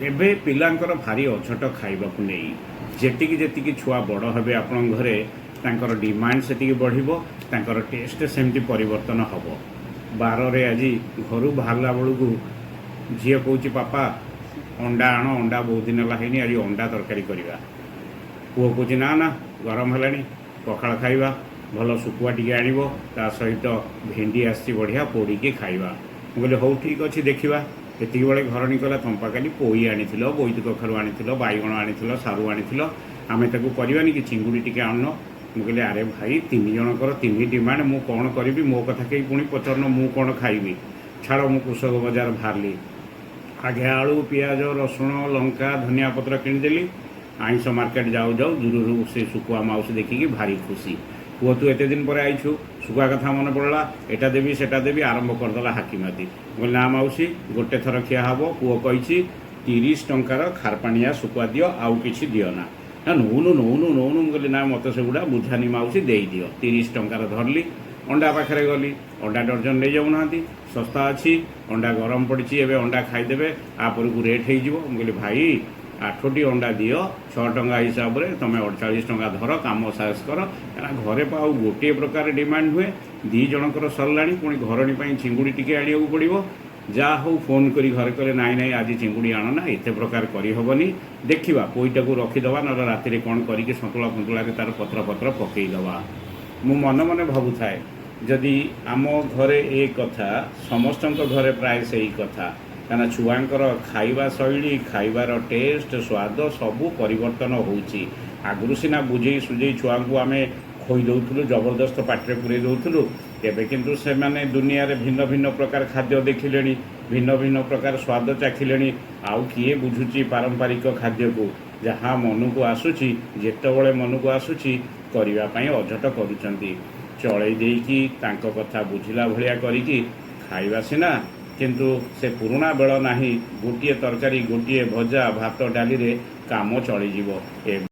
ଏବେ ପିଲାଙ୍କର ଭାରି ଅଝଟ ଖାଇବାକୁ ନେଇ। ଯେତିକି ଯେତିକି ଛୁଆ ବଡ଼ ହେବେ ଆପଣଙ୍କ ଘରେ ତାଙ୍କର ଡିମାଣ୍ଡ ସେତିକି ବଢ଼ିବ, ତାଙ୍କର ଟେଷ୍ଟ ସେମିତି ପରିବର୍ତ୍ତନ ହେବ। ବାରରେ ଆଜି ଘରୁ ବାହାରିଲା ବେଳକୁ ଝିଅ କହୁଛି ବାପା ଅଣ୍ଡା ଆଣ, ଅଣ୍ଡା ବହୁତ ଦିନ ହେଲା ହେଇନି, ଆଜି ଅଣ୍ଡା ତରକାରୀ କରିବା। ପୁଅ କହୁଛି ନା ନା ଗରମ ହେଲାଣି, ପଖାଳ ଖାଇବା, ଭଲ ଶୁଖୁଆ ଟିକେ ଆଣିବ, ତା ସହିତ ଭେଣ୍ଡି ଆସିଛି ବଢ଼ିଆ ପୋଡ଼ିକି ଖାଇବା। ମୁଁ କହିଲି ହଉ ଠିକ୍ ଅଛି ଦେଖିବା। ଏତିକି ବେଳେ ଘରଣୀ କହିଲା ତମ୍ପା କାଲି ପୋଇ ଆଣିଥିଲ, ବୋଇତି କଖାରୁ ଆଣିଥିଲ, ବାଇଗଣ ଆଣିଥିଲ, ସାରୁ ଆଣିଥିଲ, ଆମେ ତାକୁ କରିବାନି କି, ଚିଙ୍ଗୁଡ଼ି ଟିକେ ଆଣୁନ। ମୁଁ କହିଲି ଆରେ ଭାଇ ତିନି ଜଣଙ୍କର ତିନି ଡିମାଣ୍ଡ, ମୁଁ କ'ଣ କରିବି, ମୋ କଥା କେହି ପୁଣି ପଚାରୁନ, ମୁଁ କ'ଣ ଖାଇବି। ଛାଡ଼ ମୁଁ କୃଷକ ବଜାର ବାହାରିଲି। ଆଗେ ଆଳୁ, ପିଆଜ, ରସୁଣ, ଲଙ୍କା, ଧନିଆ ପତ୍ର କିଣିଦେଲି। ଆଇଁଷ ମାର୍କେଟ ଯାଉ ଯାଉ ଦୂରରୁ ସେ ଶୁଖୁଆ ମାଉସୀ ଦେଖିକି ଭାରି ଖୁସି। ପୁଅ ତୁ ଏତେ ଦିନ ପରେ ଆଇଛୁ, ଶୁଖୁଆ କଥା ମନେ ପଡ଼ିଲା, ଏଟା ଦେବି ସେଟା ଦେବି, ଆରମ୍ଭ କରିଦେଲା ହାକିମାତି। ମୁଁ କହିଲି ନା ମାଉସୀ ଗୋଟେ ଥର ଖିଆ ହେବ, ପୁଅ କହିଛି 30 ଟଙ୍କାର ଖାରପାଣିଆ ଶୁଖୁଆ ଦିଅ, ଆଉ କିଛି ଦିଅ ନା। ନା ନଉନୁ ନଉନୁ ନଉନୁ। ମୁଁ କହିଲି ନା ମୋତେ ସେଗୁଡ଼ା ବୁଝାନି ମାଉସୀ, ଦେଇଦିଅ। 30 ଟଙ୍କାର ଧରିଲି। ଅଣ୍ଡା ପାଖରେ ଗଲି, ଅଣ୍ଡା ଡର୍ଜନ ନେଇଯାଉନାହାନ୍ତି, ଶସ୍ତା ଅଛି, ଅଣ୍ଡା ଗରମ ପଡ଼ିଛି, ଏବେ ଅଣ୍ଡା ଖାଇଦେବେ, ଆପରକୁ ରେଟ୍ ହେଇଯିବ। ମୁଁ କହିଲି ଭାଇ 8ଟି ଅଣ୍ଡା ଦିଅ, 6 ଟଙ୍କା ହିସାବରେ ତୁମେ 48 ଟଙ୍କା ଧର, କାମ ଶେଷ କର। କାରଣ ଘରେ ଆଉ ଗୋଟିଏ ପ୍ରକାର ଡିମାଣ୍ଡ ହୁଏ, 2 ଜଣଙ୍କର ସରିଲାଣି, ପୁଣି ଘରଣୀ ପାଇଁ ଚିଙ୍ଗୁଡ଼ି ଟିକେ ଆଣିବାକୁ ପଡ଼ିବ। ଯାହା ହଉ ଫୋନ୍ କରି ଘରେ କହିଲେ ନାଇଁ ନାଇଁ ଆଜି ଚିଙ୍ଗୁଡ଼ି ଆଣ ନା, ଏତେ ପ୍ରକାର କରିହେବନି, ଦେଖିବା ପୋଇଟାକୁ ରଖିଦେବା, ନହେଲେ ରାତିରେ କ'ଣ କରିକି ସନ୍ତୁଳା ଫନ୍ତୁଳାରେ ତା'ର ପତ୍ର ପକାଇଦେବା। ମୁଁ ମନେ ମନେ ଭାବୁଥାଏ ଯଦି ଆମ ଘରେ ଏ କଥା, ସମସ୍ତଙ୍କ ଘରେ ପ୍ରାୟ ସେଇ କଥା। କାରଣ ଛୁଆଙ୍କର ଖାଇବା ଶୈଳୀ, ଖାଇବାର ଟେଷ୍ଟ, ସ୍ୱାଦ ସବୁ ପରିବର୍ତ୍ତନ ହେଉଛି। ଆଗରୁ ସିନା ବୁଝେଇ ସୁଝେଇ ଛୁଆଙ୍କୁ ଆମେ ଖୋଇ ଦେଉଥିଲୁ, ଜବରଦସ୍ତ ପାଟିରେ ପୁରେଇ ଦେଉଥିଲୁ। ଏବେ କିନ୍ତୁ ସେମାନେ ଦୁନିଆରେ ଭିନ୍ନ ଭିନ୍ନ ପ୍ରକାର ଖାଦ୍ୟ ଦେଖିଲେଣି, ଭିନ୍ନ ଭିନ୍ନ ପ୍ରକାର ସ୍ୱାଦ ଚାଖିଲେଣି। ଆଉ କିଏ ବୁଝୁଛି ପାରମ୍ପରିକ ଖାଦ୍ୟକୁ। ଯାହା ମନକୁ ଆସୁଛି, ଯେତେବେଳେ ମନକୁ ଆସୁଛି କରିବା ପାଇଁ ଅଝଟ କରୁଛନ୍ତି। ଚଳେଇ ଦେଇକି ତାଙ୍କ କଥା ବୁଝିଲା ଭଳିଆ କରିକି ଖାଇବା ସିନା, କିନ୍ତୁ ସେ ପୁରୁଣା ବେଳ ନାହିଁ। ଗୋଟିଏ ତରକାରୀ, ଗୋଟିଏ ଭଜା, ଭାତ ଡାଲିରେ କାମ ଚଳିଯିବ।